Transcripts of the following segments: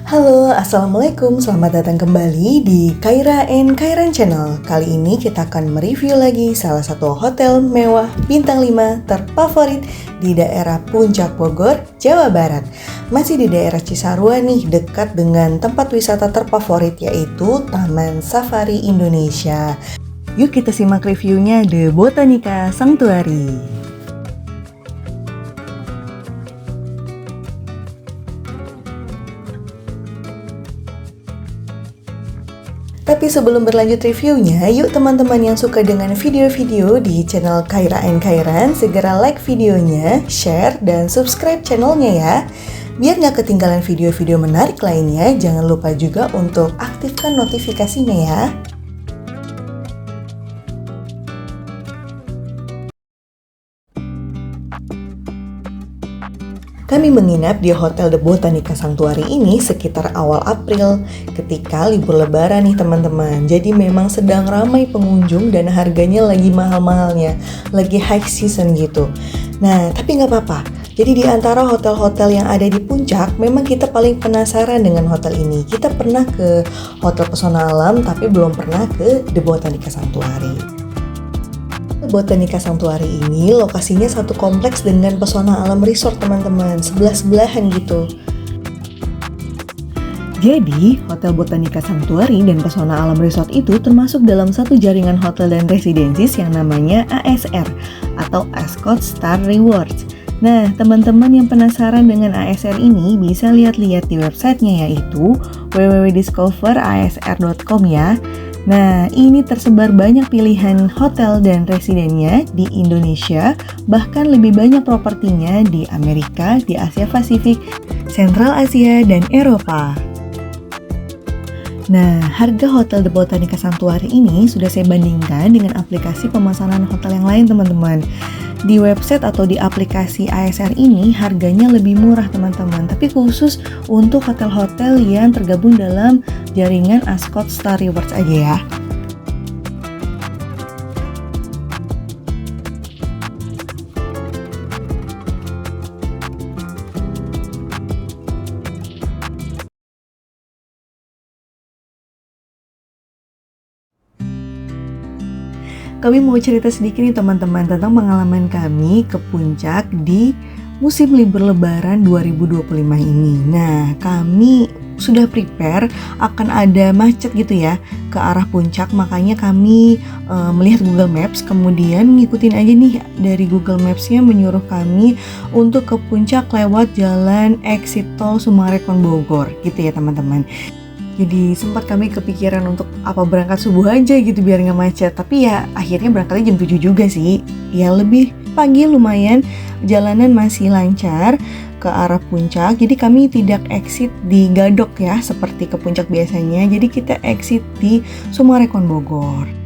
Halo, Assalamualaikum. Selamat datang kembali di Kaira and Kairan Channel. Kali ini kita akan mereview lagi salah satu hotel mewah bintang 5 terfavorit di daerah Puncak Bogor, Jawa Barat. Masih di daerah Cisarua nih, dekat dengan tempat wisata terfavorit yaitu Taman Safari Indonesia. Yuk kita simak reviewnya The Botanica Sanctuary. Tapi sebelum berlanjut reviewnya, yuk teman-teman yang suka dengan video-video di channel Kaira and Kairan, segera like videonya, share, dan subscribe channelnya ya. Biar nggak ketinggalan video-video menarik lainnya, jangan lupa juga untuk aktifkan notifikasinya ya. Kami menginap di Hotel The Botanica Sanctuary ini sekitar awal April, ketika libur lebaran nih teman-teman. Jadi memang sedang ramai pengunjung dan harganya lagi mahal-mahalnya, lagi high season gitu. Nah, tapi nggak apa-apa. Jadi di antara hotel-hotel yang ada di puncak, memang kita paling penasaran dengan hotel ini. Kita pernah ke Hotel Pesona Alam, tapi belum pernah ke The Botanica Sanctuary. Botanica Sanctuary ini lokasinya satu kompleks dengan Pesona Alam Resort teman-teman, sebelah-sebelahan gitu. Jadi, Hotel Botanica Sanctuary dan Pesona Alam Resort itu termasuk dalam satu jaringan hotel dan residensis yang namanya ASR atau Ascott Star Rewards. Nah, teman-teman yang penasaran dengan ASR ini bisa lihat-lihat di websitenya yaitu www.discoverasr.com ya. Nah, ini tersebar banyak pilihan hotel dan residennya di Indonesia, bahkan lebih banyak propertinya di Amerika, di Asia Pasifik, Sentral Asia, dan Eropa. Nah, harga Hotel The Botanica Sanctuary ini sudah saya bandingkan dengan aplikasi pemesanan hotel yang lain teman-teman. Di website atau di aplikasi ASR ini harganya lebih murah teman-teman, tapi khusus untuk hotel-hotel yang tergabung dalam jaringan Ascott Star Rewards aja ya. Kami mau cerita sedikit nih teman-teman tentang pengalaman kami ke puncak di musim libur lebaran 2025 ini. Nah, kami sudah prepare akan ada macet gitu ya ke arah puncak, makanya kami melihat Google Maps, kemudian ngikutin aja nih dari Google Maps-nya menyuruh kami untuk ke puncak lewat jalan exit tol Sumarekon Bogor gitu ya teman-teman. Jadi sempat kami kepikiran untuk apa berangkat subuh aja gitu biar nggak macet. Tapi ya akhirnya berangkatnya jam 7 juga sih. Ya lebih pagi lumayan, jalanan masih lancar ke arah puncak. Jadi kami tidak exit di Gadok ya seperti ke puncak biasanya. Jadi kita exit di Sumarekon Bogor.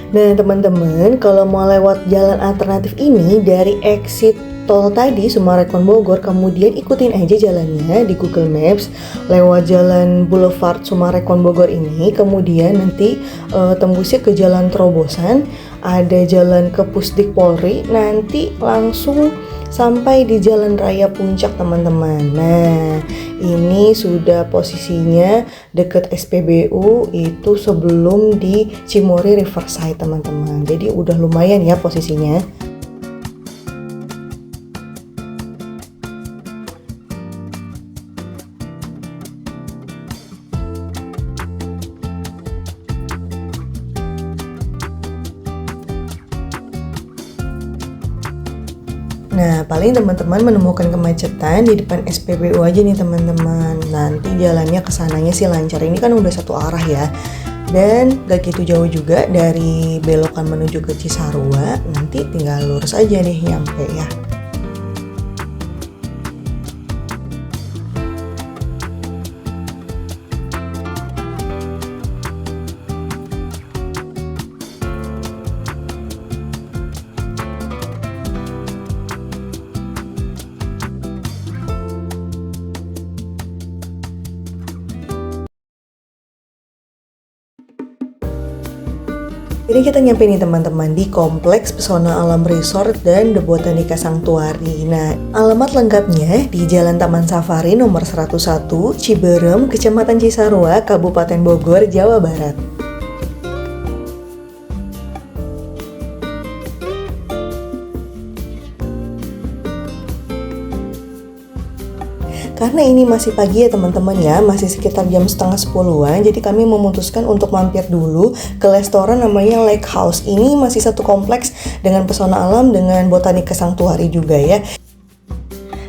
Nah teman-teman, kalau mau lewat jalan alternatif ini dari exit tol tadi Sumarekon Bogor, kemudian ikutin aja jalannya di Google Maps lewat jalan Boulevard Sumarekon Bogor ini, kemudian nanti tembusnya ke jalan Terobosan, ada jalan ke Pusdik Polri, nanti langsung sampai di Jalan Raya Puncak teman-teman. Nah, ini sudah posisinya deket SPBU, itu sebelum di Cimory Riverside teman-teman. Jadi udah lumayan ya posisinya. Nah, paling teman-teman menemukan kemacetan di depan SPBU aja nih teman-teman. Nanti jalannya ke sananya sih lancar. Ini kan udah satu arah ya. Dan gak gitu jauh juga dari belokan menuju ke Cisarua. Nanti tinggal lurus aja deh nyampe ya. Jadi kita nyampe nih teman-teman di Kompleks Pesona Alam Resort dan The Botanica Sanctuary. Nah, alamat lengkapnya di Jalan Taman Safari nomor 101, Ciberem, Kecamatan Cisarua, Kabupaten Bogor, Jawa Barat. Karena ini masih pagi ya teman-teman ya, masih sekitar jam setengah 10-an, jadi kami memutuskan untuk mampir dulu ke restoran namanya Lake House. Ini masih satu kompleks dengan pesona alam dengan Botanica Sanctuary juga ya.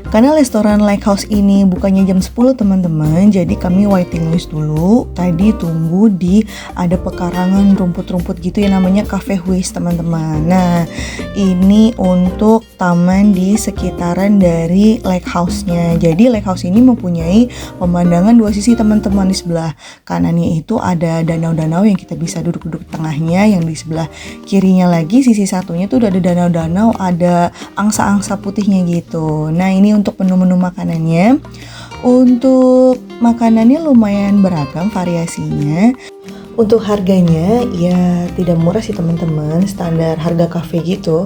Karena restoran Lake House ini bukannya jam 10 teman-teman, jadi kami waiting list dulu. Tadi tunggu di ada pekarangan rumput-rumput gitu ya, namanya Cafe Huis teman-teman. Nah, ini untuk taman di sekitaran dari Lake House-nya. Jadi Lake House ini mempunyai pemandangan dua sisi teman-teman. Di sebelah kanannya itu ada danau-danau yang kita bisa duduk-duduk tengahnya, yang di sebelah kirinya lagi sisi satunya tuh udah ada danau-danau, ada angsa-angsa putihnya gitu. Nah, ini untuk menu-menu makanannya. Untuk makanannya lumayan beragam variasinya. Untuk harganya ya tidak murah sih teman-teman, standar harga kafe gitu.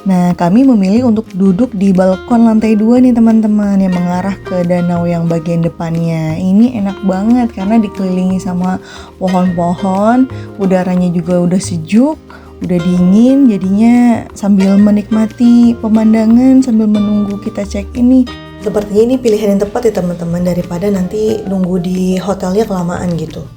Nah, kami memilih untuk duduk di balkon lantai 2 nih teman-teman, yang mengarah ke danau yang bagian depannya. Ini enak banget karena dikelilingi sama pohon-pohon, udaranya juga udah sejuk, udah dingin, jadinya sambil menikmati pemandangan sambil menunggu kita check in nih. Sepertinya ini pilihan yang tepat ya teman-teman, daripada nanti nunggu di hotelnya kelamaan gitu.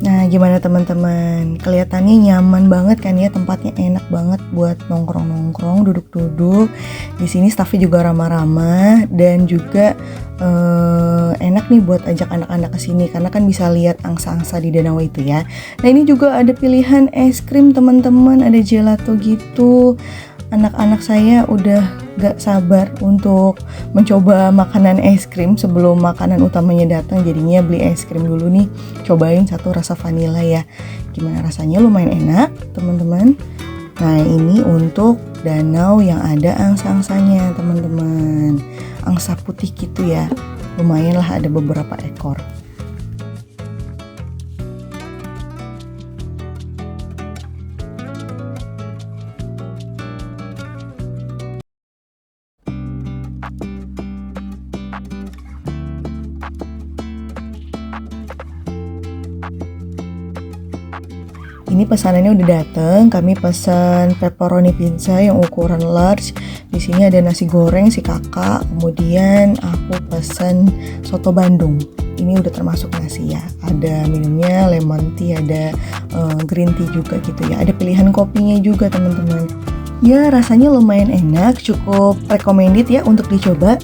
Nah, gimana teman-teman? Kelihatannya nyaman banget kan ya, tempatnya enak banget buat nongkrong-nongkrong, duduk-duduk. Di sini staffnya juga ramah-ramah dan juga enak nih buat ajak anak-anak ke sini karena kan bisa lihat angsa-angsa di danau itu ya. Nah, ini juga ada pilihan es krim teman-teman, ada gelato gitu. Anak-anak saya udah gak sabar untuk mencoba makanan es krim sebelum makanan utamanya datang, jadinya beli es krim dulu nih, cobain satu rasa vanilla ya. Gimana rasanya? Lumayan enak teman-teman. Nah, ini untuk danau yang ada angsa-angsanya teman-teman, angsa putih gitu ya, lumayan lah, ada beberapa ekor. Ini pesanannya udah dateng. Kami pesan pepperoni pizza yang ukuran large. Di sini ada nasi goreng si kakak. Kemudian aku pesan soto Bandung. Ini udah termasuk nasi ya. Ada minumnya lemon tea, ada green tea juga gitu ya. Ada pilihan kopinya juga teman-teman. Ya, rasanya lumayan enak, cukup recommended ya untuk dicoba.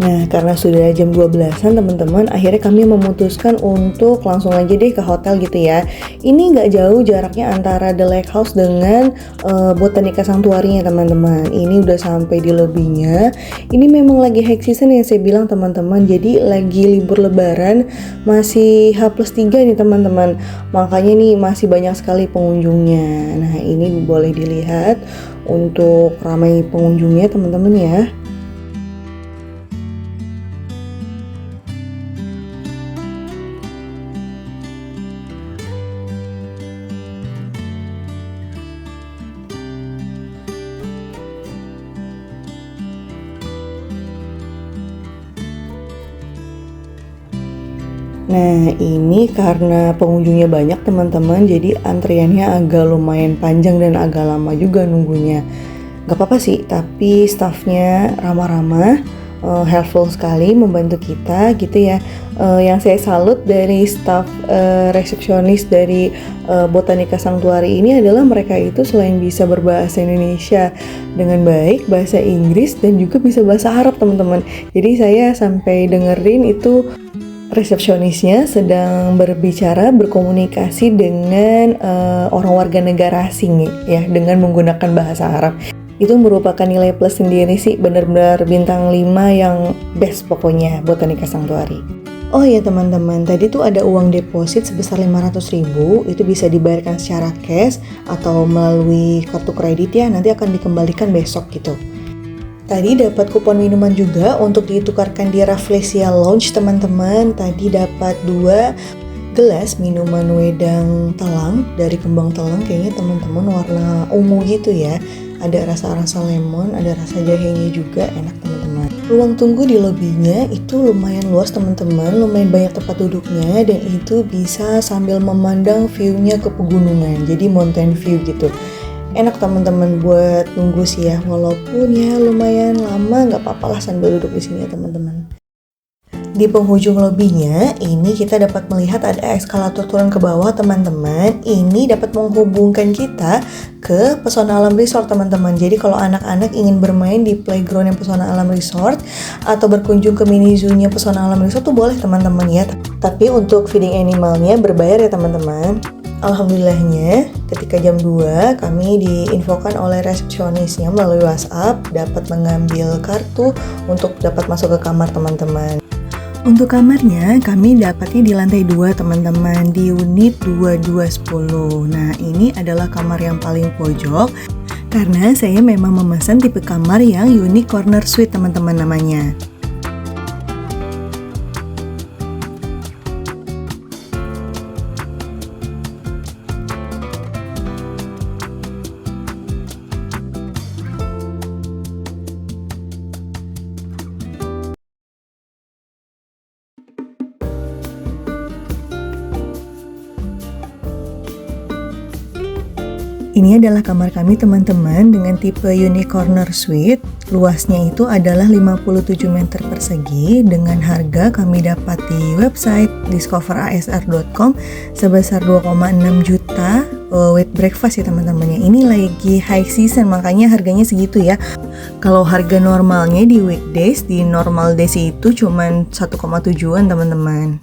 Nah, karena sudah jam 12-an teman-teman, akhirnya kami memutuskan untuk langsung aja deh ke hotel gitu ya. Ini nggak jauh jaraknya antara The Lake House dengan Botanica Sanctuary-nya teman-teman. Ini udah sampai di lobbynya. Ini memang lagi high season yang saya bilang teman-teman, jadi lagi libur lebaran, masih H+3 nih teman-teman. Makanya nih masih banyak sekali pengunjungnya. Nah, ini boleh dilihat untuk ramai pengunjungnya teman-teman ya. Nah, ini karena pengunjungnya banyak teman-teman, jadi antriannya agak lumayan panjang dan agak lama juga nunggunya. Gak apa-apa sih, tapi staffnya ramah-ramah, helpful sekali membantu kita gitu ya. Yang saya salut dari staff resepsionis dari Botanica Sanctuary ini adalah mereka itu selain bisa berbahasa Indonesia dengan baik, bahasa Inggris, dan juga bisa bahasa Arab teman-teman. Jadi saya sampai dengerin itu resepsionisnya sedang berbicara, berkomunikasi dengan orang warga negara asing ya, dengan menggunakan bahasa Arab. Itu merupakan nilai plus sendiri sih, benar-benar bintang 5 yang best pokoknya Botanica Sanctuary. Oh ya teman-teman, tadi tuh ada uang deposit sebesar 500.000, itu bisa dibayarkan secara cash atau melalui kartu kredit ya, nanti akan dikembalikan besok gitu. Tadi dapat kupon minuman juga untuk ditukarkan di Rafflesia Lounge teman-teman. Tadi dapat 2 gelas minuman wedang telang dari kembang telang, kayaknya teman-teman warna ungu gitu ya. Ada rasa-rasa lemon, ada rasa jahenya juga, enak teman-teman. Ruang tunggu di lobinya itu lumayan luas teman-teman, lumayan banyak tempat duduknya, dan itu bisa sambil memandang view-nya ke pegunungan, jadi mountain view gitu. Enak teman-teman buat nunggu sih ya, walaupun ya lumayan lama, nggak apa-apa lah sambil duduk di sini ya teman-teman. Di penghujung lobinya ini kita dapat melihat ada eskalator turun ke bawah teman-teman. Ini dapat menghubungkan kita ke Pesona Alam Resort teman-teman. Jadi kalau anak-anak ingin bermain di playground yang Pesona Alam Resort atau berkunjung ke mini zoo-nya Pesona Alam Resort tuh boleh teman-teman ya. Tapi untuk feeding animalnya berbayar ya teman-teman. Alhamdulillahnya ketika jam 2 kami diinfokan oleh resepsionisnya melalui WhatsApp dapat mengambil kartu untuk dapat masuk ke kamar teman-teman. Untuk kamarnya kami dapatnya di lantai 2 teman-teman, di unit 2210. Nah ini adalah kamar yang paling pojok karena saya memang memesan tipe kamar yang unique corner suite teman-teman namanya. Ini adalah kamar kami teman-teman dengan tipe unique corner suite. Luasnya itu adalah 57 meter persegi dengan harga kami dapat di website discoverasr.com sebesar 2,6 juta with breakfast ya teman-temannya. Ini lagi high season makanya harganya segitu ya. Kalau harga normalnya di weekdays, di normal days itu cuman 1,7-an teman-teman.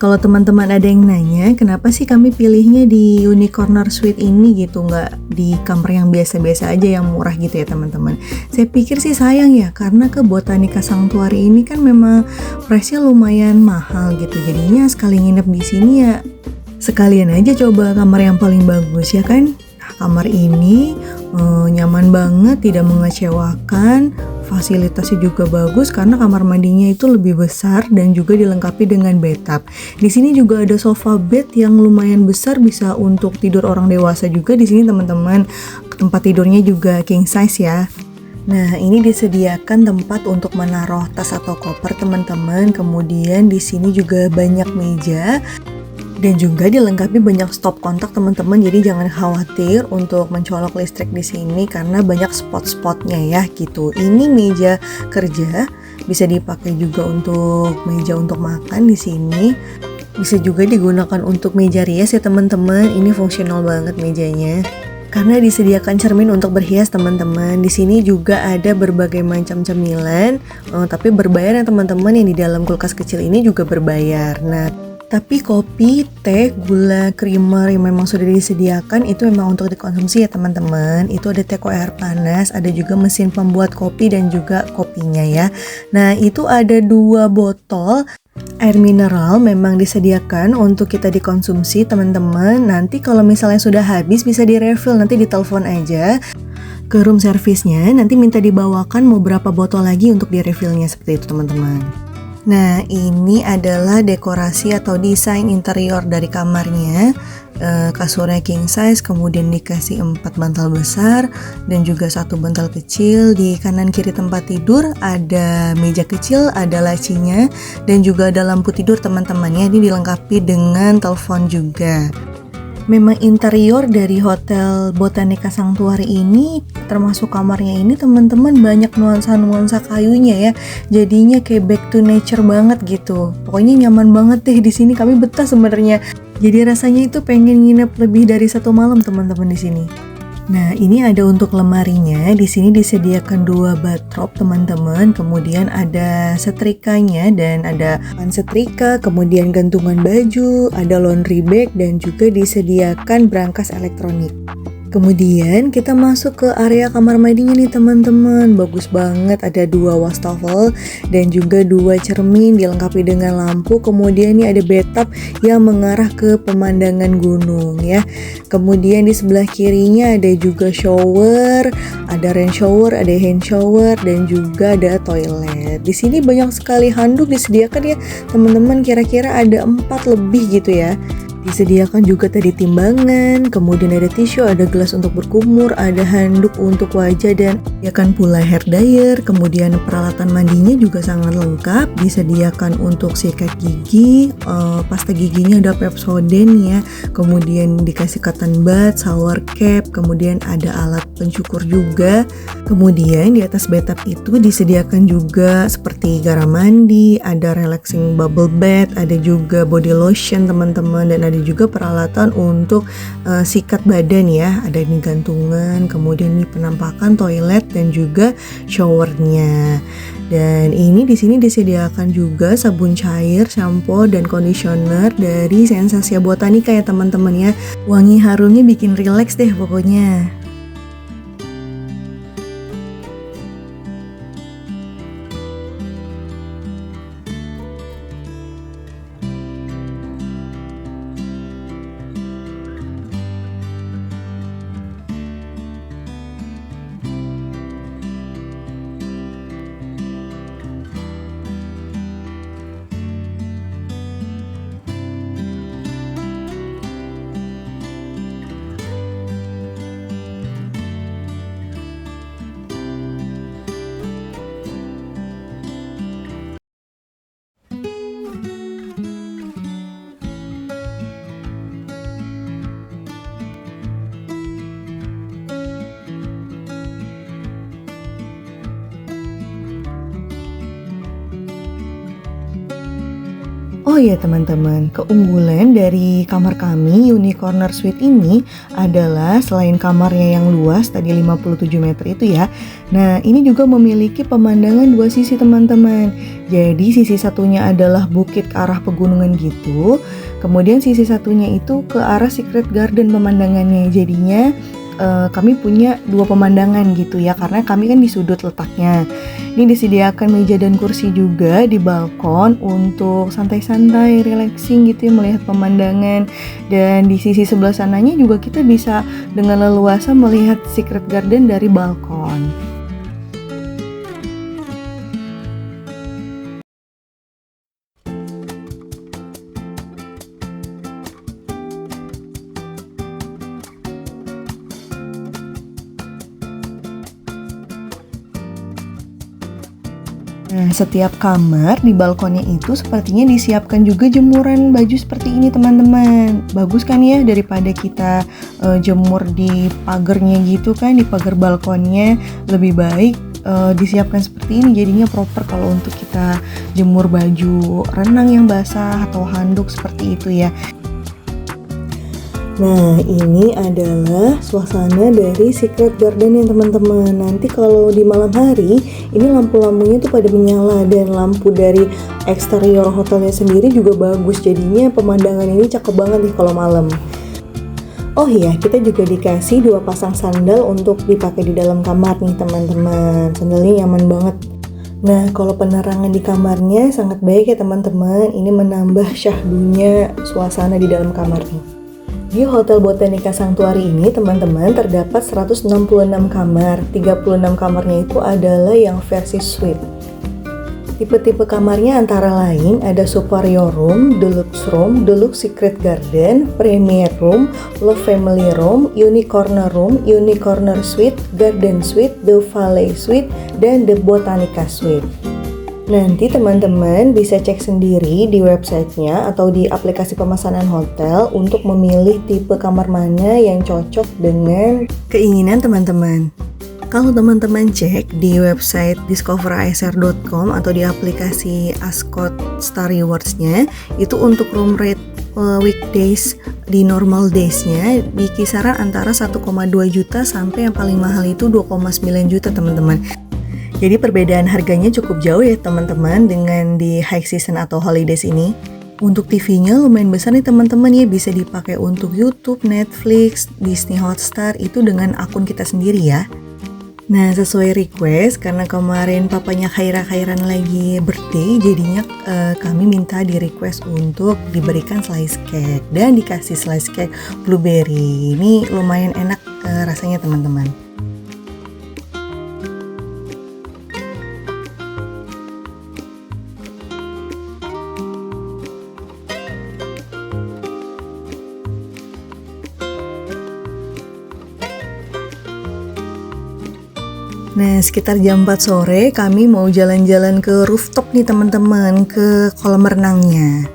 Kalau teman-teman ada yang nanya, kenapa sih kami pilihnya di unique corner suite ini gitu, nggak di kamar yang biasa-biasa aja yang murah gitu ya teman-teman. Saya pikir sih sayang ya, karena ke Botanica Sanctuary ini kan memang price-nya lumayan mahal gitu. Jadinya sekali nginep di sini ya, sekalian aja coba kamar yang paling bagus ya kan. Nah, kamar ini nyaman banget, tidak mengecewakan. Fasilitasnya juga bagus karena kamar mandinya itu lebih besar dan juga dilengkapi dengan bathtub. Di sini juga ada sofa bed yang lumayan besar, bisa untuk tidur orang dewasa juga di sini teman-teman. Tempat tidurnya juga king size ya. Nah, ini disediakan tempat untuk menaruh tas atau koper teman-teman. Kemudian di sini juga banyak meja. Dan juga dilengkapi banyak stop kontak teman-teman, jadi jangan khawatir untuk mencolok listrik di sini karena banyak spot-spotnya ya gitu. Ini meja kerja, bisa dipakai juga untuk meja untuk makan di sini. Bisa juga digunakan untuk meja rias ya teman-teman. Ini fungsional banget mejanya. Karena disediakan cermin untuk berhias teman-teman. Di sini juga ada berbagai macam cemilan, tapi berbayar ya teman-teman. Yang di dalam kulkas kecil ini juga berbayar. Nah, tapi kopi, teh, gula, creamer yang memang sudah disediakan itu memang untuk dikonsumsi ya teman-teman. Itu ada teko air panas, ada juga mesin pembuat kopi dan juga kopinya ya. Nah itu ada 2 botol air mineral memang disediakan untuk kita dikonsumsi teman-teman. Nanti kalau misalnya sudah habis bisa di-refill, nanti ditelepon aja ke room service-nya. Nanti minta dibawakan mau berapa botol lagi untuk di-refillnya seperti itu teman-teman. Nah ini adalah dekorasi atau desain interior dari kamarnya. kasurnya king size, kemudian dikasih 4 bantal besar dan juga 1 bantal kecil. Di kanan kiri tempat tidur ada meja kecil, ada lacinya dan juga ada lampu tidur teman-temannya. Ini dilengkapi dengan telepon juga. Memang interior dari Hotel Botanica Sanctuary ini, termasuk kamarnya ini teman-teman, banyak nuansa-nuansa kayunya ya. Jadinya kayak back to nature banget gitu. Pokoknya nyaman banget deh di sini, kami betah sebenarnya. Jadi rasanya itu pengen nginep lebih dari 1 malam teman-teman di sini. Nah, ini ada untuk lemarinya. Di sini disediakan 2 bathrobe teman-teman. Kemudian ada setrikanya dan ada pan setrika, kemudian gantungan baju, ada laundry bag dan juga disediakan brankas elektronik. Kemudian kita masuk ke area kamar mandinya nih teman-teman. Bagus banget, ada 2 wastafel dan juga 2 cermin dilengkapi dengan lampu. Kemudian ini ada bathtub yang mengarah ke pemandangan gunung ya. Kemudian di sebelah kirinya ada juga shower, ada rain shower, ada hand shower dan juga ada toilet. Di sini banyak sekali handuk disediakan ya teman-teman, kira-kira ada 4 lebih gitu ya. Disediakan juga tadi timbangan, kemudian ada tisu, ada gelas untuk berkumur, ada handuk untuk wajah dan disediakan pula hair dryer. Kemudian peralatan mandinya juga sangat lengkap, disediakan untuk sikat gigi, pasta giginya ada Pepsodent ya, kemudian dikasih cotton bud, shower cap, kemudian ada alat pencukur juga. Kemudian di atas bathtub itu disediakan juga seperti garam mandi, ada relaxing bubble bath, ada juga body lotion teman-teman, dan ada juga peralatan untuk sikat badan ya. Ada ini gantungan, kemudian ini penampakan toilet dan juga showernya. Dan ini di sini disediakan juga sabun cair, shampoo dan conditioner dari Sensasia Botanica ya teman-teman ya. Wangi harumnya bikin relax deh pokoknya. Oh iya teman-teman, keunggulan dari kamar kami Unicorner Suite ini adalah selain kamarnya yang luas tadi 57 meter itu ya. Nah, ini juga memiliki pemandangan 2 sisi teman-teman. Jadi sisi satunya adalah bukit ke arah pegunungan gitu. Kemudian sisi satunya itu ke arah Secret Garden pemandangannya. Jadinya kami punya 2 pemandangan gitu ya, karena kami kan di sudut letaknya. Ini disediakan meja dan kursi juga di balkon untuk santai-santai, relaxing gitu ya, melihat pemandangan. Dan di sisi sebelah sananya juga kita bisa dengan leluasa melihat Secret Garden dari balkon. Nah, setiap kamar di balkonnya itu sepertinya disiapkan juga jemuran baju seperti ini teman-teman. Bagus kan ya, daripada kita jemur di pagarnya gitu kan, di pagar balkonnya. Lebih baik disiapkan seperti ini, jadinya proper kalau untuk kita jemur baju renang yang basah atau handuk seperti itu ya. Nah, ini adalah suasana dari Secret Garden ya teman-teman. Nanti kalau di malam hari, ini lampu-lampunya tuh pada menyala dan lampu dari eksterior hotelnya sendiri juga bagus. Jadinya pemandangan ini cakep banget nih kalau malam. Oh iya, kita juga dikasih 2 pasang sandal untuk dipakai di dalam kamar nih teman-teman. Sandalnya nyaman banget. Nah, kalau penerangan di kamarnya sangat baik ya teman-teman. Ini menambah syahdunya suasana di dalam kamar nih. Di Hotel Botanica Sanctuary ini teman-teman terdapat 166 kamar, 36 kamarnya itu adalah yang versi suite. Tipe-tipe kamarnya antara lain ada Superior Room, Deluxe Secret Garden, Premier Room, Love Family Room, Unicorner Room, Unicorner Suite, Garden Suite, The Valley Suite, dan The Botanica Suite. Nanti teman-teman bisa cek sendiri di websitenya atau di aplikasi pemesanan hotel untuk memilih tipe kamar mana yang cocok dengan keinginan teman-teman. Kalau teman-teman cek di website discoverisr.com atau di aplikasi Ascott Star Rewards-nya, itu untuk room rate weekdays di normal days-nya di kisaran antara 1,2 juta sampai yang paling mahal itu 2,9 juta teman-teman. Jadi perbedaan harganya cukup jauh ya teman-teman dengan di high season atau holidays ini. Untuk TV-nya lumayan besar nih teman-teman ya, bisa dipakai untuk YouTube, Netflix, Disney Hotstar itu dengan akun kita sendiri ya. Nah, sesuai request, karena kemarin papanya Khairan lagi birthday, jadinya kami minta di request untuk diberikan slice cake dan dikasih slice cake blueberry. Ini lumayan enak rasanya teman-teman. Nah, sekitar jam 4 sore kami mau jalan-jalan ke rooftop nih teman-teman, ke kolam renangnya.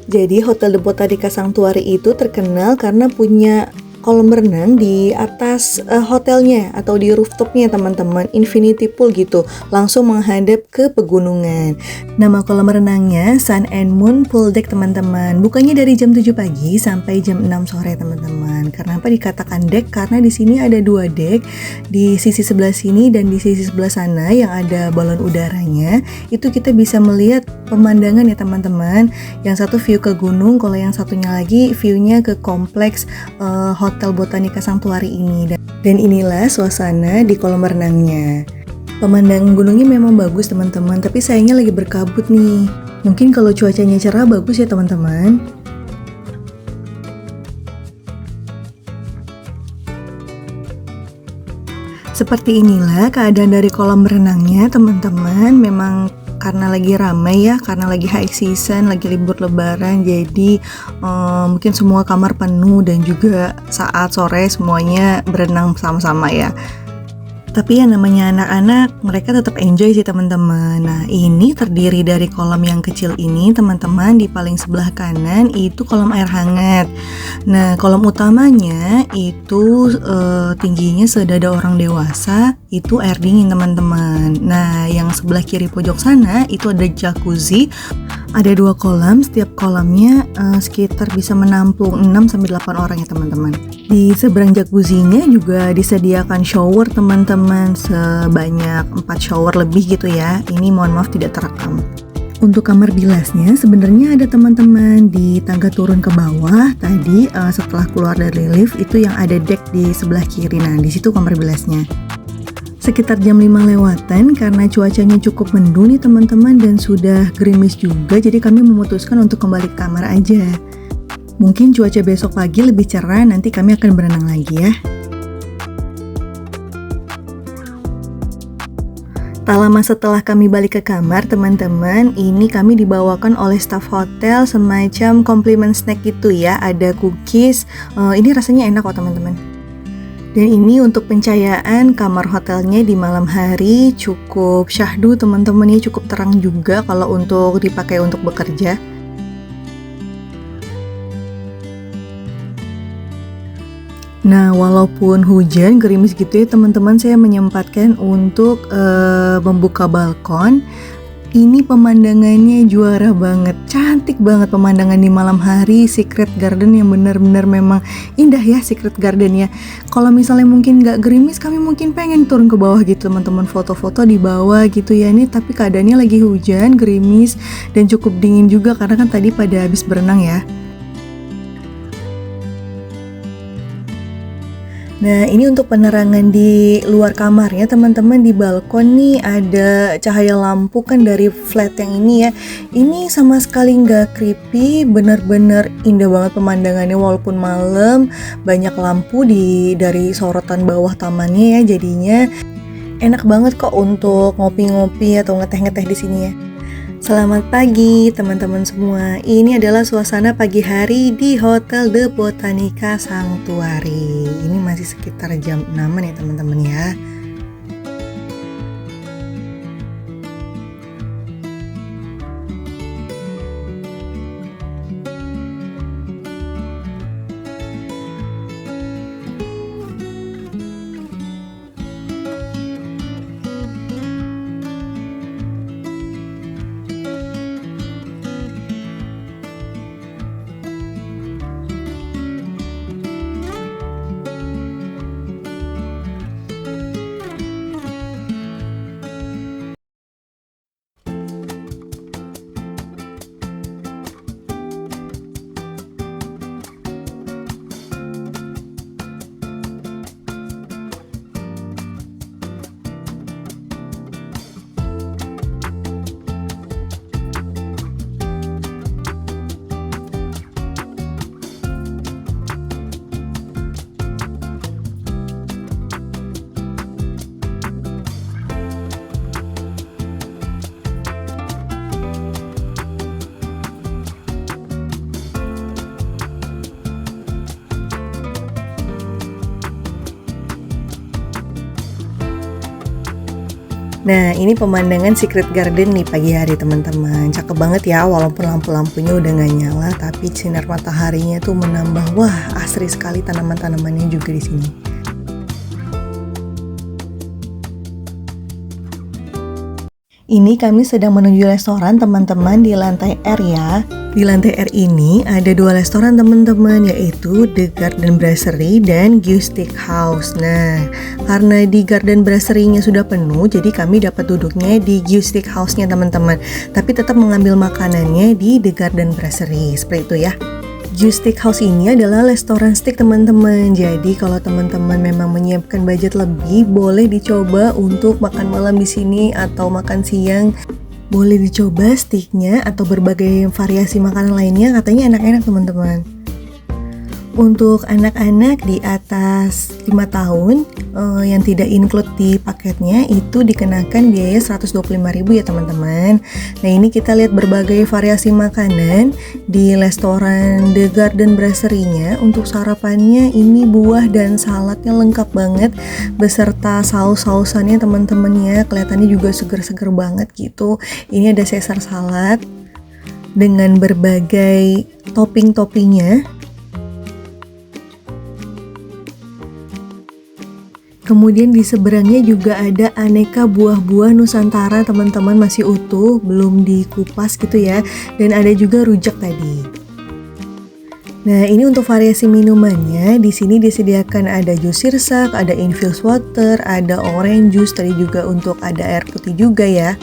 Jadi Hotel The Botanica Sanctuary itu terkenal karena punya kolam renang di atas hotelnya atau di rooftopnya teman-teman, infinity pool gitu, langsung menghadap ke pegunungan. Nama kolam renangnya Sun and Moon Pool Deck teman-teman. Bukanya dari jam 7 pagi sampai jam 6 sore teman-teman. Kenapa dikatakan deck? Karena di sini ada 2 deck, di sisi sebelah sini dan di sisi sebelah sana yang ada balon udaranya. Itu kita bisa melihat pemandangan ya teman-teman. Yang satu view ke gunung, kalau yang satunya lagi view-nya ke kompleks Hotel Botanica Sanctuary ini. Dan inilah suasana di kolam renangnya. Pemandangan gunungnya memang bagus teman-teman, tapi sayangnya lagi berkabut nih. Mungkin kalau cuacanya cerah bagus ya teman-teman. Seperti inilah keadaan dari kolam renangnya teman-teman. Memang karena lagi ramai ya, karena lagi high season, lagi libur lebaran, jadi mungkin semua kamar penuh dan juga saat sore semuanya berenang sama-sama ya. Tapi yang namanya anak-anak, mereka tetap enjoy sih teman-teman. Nah, ini terdiri dari kolam yang kecil ini teman-teman. Di paling sebelah kanan itu kolam air hangat. Nah, kolam utamanya itu tingginya sedada orang dewasa, itu air dingin teman-teman. Nah, yang sebelah kiri pojok sana itu ada jacuzzi. Ada 2 kolam, setiap kolamnya sekitar bisa menampung 6-8 orang ya teman-teman. Di seberang jacuzzinya juga disediakan shower teman-teman, sebanyak 4 shower lebih gitu ya. Ini mohon maaf tidak terekam. Untuk kamar bilasnya sebenarnya ada teman-teman di tangga turun ke bawah tadi, setelah keluar dari lift itu yang ada deck di sebelah kiri. Nah, di situ kamar bilasnya. Sekitar jam 5 lewatan karena cuacanya cukup mendung nih teman-teman dan sudah gerimis juga, jadi kami memutuskan untuk kembali ke kamar aja. Mungkin cuaca besok pagi lebih cerah, nanti kami akan berenang lagi ya. Tak lama setelah kami balik ke kamar teman-teman, ini kami dibawakan oleh staf hotel semacam komplimen snack gitu ya, ada cookies. Ini rasanya enak kok teman-teman. Dan ini untuk pencahayaan kamar hotelnya di malam hari cukup syahdu teman-teman ya, cukup terang juga kalau untuk dipakai untuk bekerja. Nah, walaupun hujan gerimis gitu ya teman-teman, saya menyempatkan untuk membuka balkon. Ini pemandangannya juara banget, cantik banget pemandangan di malam hari. Secret Garden yang benar-benar memang indah ya Secret Garden ya. Kalau misalnya mungkin nggak gerimis, kami mungkin pengen turun ke bawah gitu teman-teman, foto-foto di bawah gitu ya. Ini tapi keadaannya lagi hujan, gerimis, dan cukup dingin juga karena kan tadi pada habis berenang ya. Nah, ini untuk penerangan di luar kamarnya teman-teman. Di balkon nih ada cahaya lampu kan dari flat yang ini ya. Ini sama sekali nggak creepy, bener-bener indah banget pemandangannya walaupun malam. Banyak lampu dari sorotan bawah tamannya ya, jadinya Enak banget kok untuk ngopi-ngopi atau ngeteh-ngeteh di sini ya. Selamat pagi teman-teman semua. Ini adalah suasana pagi hari di Hotel The Botanica Sanctuary. Ini masih sekitar jam 6 ya teman-teman ya. Nah, ini pemandangan Secret Garden nih pagi hari teman-teman. Cakep banget ya, walaupun lampu-lampunya udah nggak nyala, tapi sinar mataharinya tuh menambah, wah asri sekali tanaman-tanamannya juga di sini. Ini kami sedang menuju restoran teman-teman di lantai R ya. Di lantai R ini ada 2 restoran teman-teman, yaitu The Garden Brasserie dan Guestic House. Nah, karena di Garden Brasserie-nya sudah penuh, jadi kami dapat duduknya di Guestic House-nya teman-teman. Tapi tetap mengambil makanannya di The Garden Brasserie, seperti itu ya. Guestic House ini adalah restoran steak teman-teman. Jadi kalau teman-teman memang menyiapkan budget lebih, boleh dicoba untuk makan malam di sini atau makan siang. Boleh dicoba steaknya atau berbagai variasi makanan lainnya, katanya enak-enak teman-teman. Untuk anak-anak di atas 5 tahun yang tidak include di paketnya itu dikenakan biaya 125.000 ya teman-teman. Nah, ini kita lihat berbagai variasi makanan di restoran The Garden Brasserie-nya. Untuk sarapannya ini buah dan saladnya lengkap banget beserta saus-sausannya teman-teman ya. Kelihatannya juga seger-seger banget gitu. Ini ada Caesar salad dengan berbagai topping-toppingnya. Kemudian di seberangnya juga ada aneka buah-buah Nusantara teman-teman, masih utuh, belum dikupas gitu ya. Dan ada juga rujak tadi. Nah, ini untuk variasi minumannya. Di sini disediakan ada jus sirsak, ada infused water, ada orange juice, tadi juga untuk ada air putih juga ya.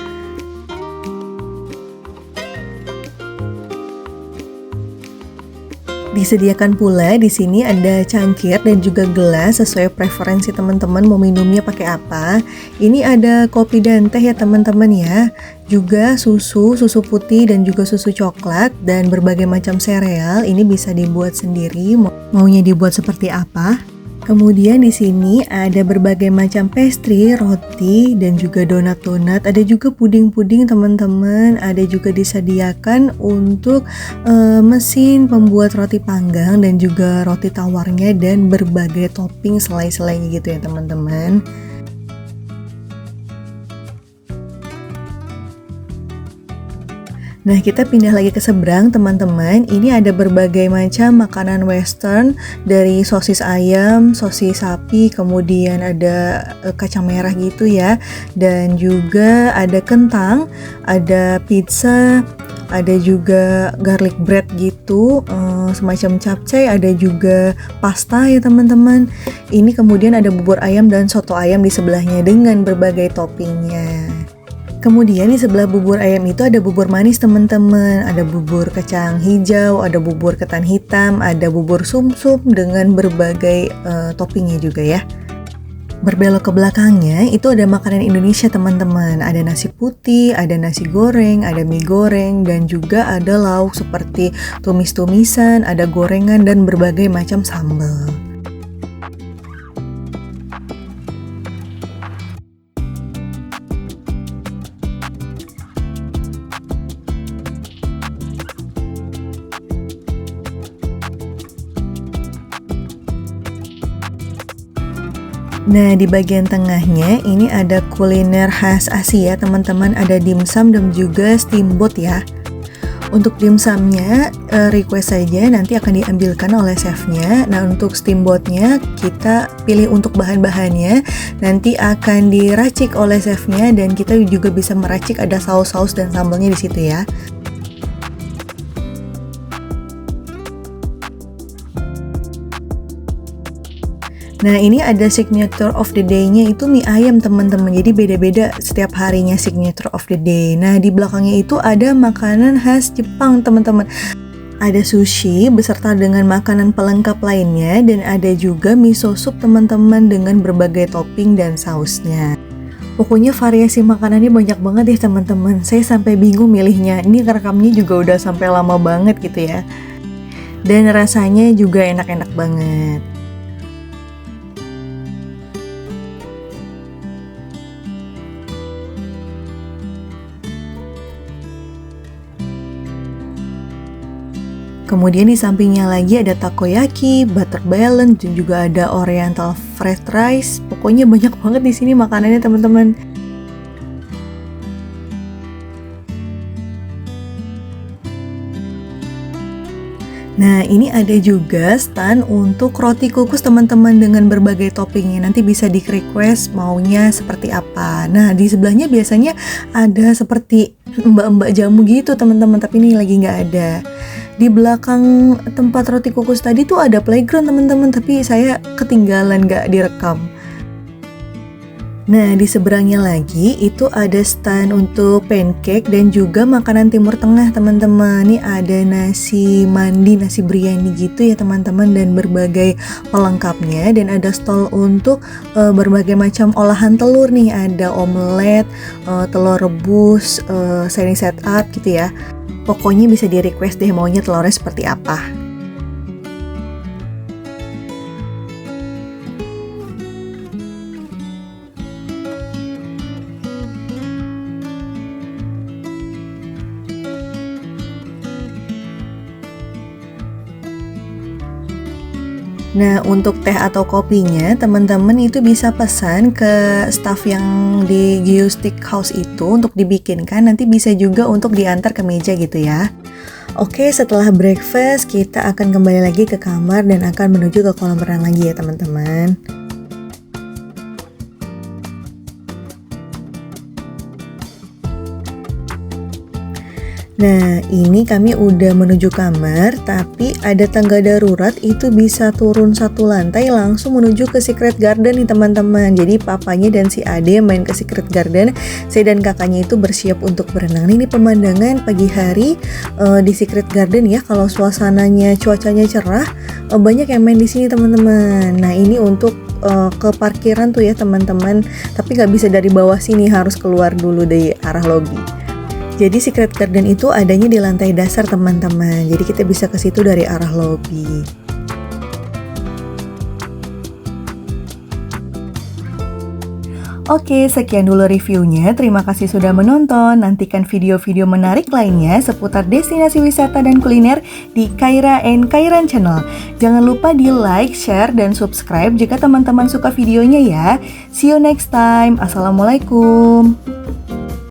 Disediakan pula di sini ada cangkir dan juga gelas sesuai preferensi teman-teman mau minumnya pakai apa. Ini ada kopi dan teh ya teman-teman ya. Juga susu putih dan juga susu coklat dan berbagai macam sereal. Ini bisa dibuat sendiri, maunya dibuat seperti apa. Kemudian di sini ada berbagai macam pastry, roti, dan juga donat-donat. Ada juga puding-puding teman-teman. Ada juga disediakan untuk mesin pembuat roti panggang dan juga roti tawarnya dan berbagai topping selai-selainya gitu ya teman-teman. Nah, kita pindah lagi ke seberang teman-teman. Ini ada berbagai macam makanan western, dari sosis ayam, sosis sapi, kemudian ada kacang merah gitu ya. Dan juga ada kentang, ada pizza, ada juga garlic bread gitu, semacam capcay, ada juga pasta ya teman-teman. Ini kemudian ada bubur ayam dan soto ayam di sebelahnya dengan berbagai toppingnya. Kemudian di sebelah bubur ayam itu ada bubur manis teman-teman, ada bubur kacang hijau, ada bubur ketan hitam, ada bubur sumsum dengan berbagai toppingnya juga ya. Berbelok ke belakangnya itu ada makanan Indonesia teman-teman, ada nasi putih, ada nasi goreng, ada mie goreng, dan juga ada lauk seperti tumis-tumisan, ada gorengan dan berbagai macam sambal. Nah, di bagian tengahnya ini ada kuliner khas Asia, teman-teman. Ada dimsum dan juga steamboat ya. Untuk dimsumnya request saja, nanti akan diambilkan oleh chefnya. Nah, untuk steamboatnya kita pilih untuk bahan-bahannya, nanti akan diracik oleh chefnya dan kita juga bisa meracik, ada saus-saus dan sambalnya di situ ya. Nah, ini ada signature of the day-nya itu mie ayam, teman-teman. Jadi beda-beda setiap harinya signature of the day. Nah, di belakangnya itu ada makanan khas Jepang, teman-teman. Ada sushi beserta dengan makanan pelengkap lainnya dan ada juga miso soup, teman-teman, dengan berbagai topping dan sausnya. Pokoknya variasi makanannya banyak banget ya, teman-teman. Saya sampai bingung milihnya. Ini rekamnya juga udah sampai lama banget gitu ya. Dan rasanya juga enak-enak banget. Kemudian di sampingnya lagi ada takoyaki, butter balloon, dan juga ada oriental fried rice. Pokoknya banyak banget di sini makanannya, teman-teman. Nah, ini ada juga stand untuk roti kukus, teman-teman, dengan berbagai toppingnya. Nanti bisa di request maunya seperti apa. Nah, di sebelahnya biasanya ada seperti mbak-mbak jamu gitu, teman-teman, tapi ini lagi nggak ada. Di belakang tempat roti kukus tadi tuh ada playground, teman-teman, tapi saya ketinggalan nggak direkam. Nah, di seberangnya lagi itu ada stand untuk pancake dan juga makanan Timur Tengah, teman-teman. Ini ada nasi mandi, nasi biryani gitu ya, teman-teman, dan berbagai pelengkapnya. Dan ada stall untuk berbagai macam olahan telur nih. Ada omelet, telur rebus, sunny side up gitu ya. Pokoknya bisa di request deh maunya telurnya seperti apa. Nah, untuk teh atau kopinya, teman-teman itu bisa pesan ke staff yang di Gyu Steakhouse itu untuk dibikinkan. Nanti bisa juga untuk diantar ke meja gitu ya. Oke, setelah breakfast kita akan kembali lagi ke kamar dan akan menuju ke kolam renang lagi ya, teman-teman. Nah, ini kami udah menuju kamar, tapi ada tangga darurat, itu bisa turun satu lantai langsung menuju ke Secret Garden nih, teman-teman. Jadi papanya dan si Ade main ke Secret Garden, saya dan kakaknya itu bersiap untuk berenang. Ini pemandangan pagi hari di Secret Garden ya. Kalau suasananya, cuacanya cerah, banyak yang main di sini, teman-teman. Nah, ini untuk ke parkiran tuh ya, teman-teman. Tapi nggak bisa dari bawah sini, harus keluar dulu dari arah lobi. Jadi Secret Garden itu adanya di lantai dasar, teman-teman. Jadi kita bisa ke situ dari arah lobi. Oke, sekian dulu reviewnya. Terima kasih sudah menonton. Nantikan video-video menarik lainnya seputar destinasi wisata dan kuliner di Kaira and Kairan Channel. Jangan lupa di like, share, dan subscribe jika teman-teman suka videonya ya. See you next time. Assalamualaikum.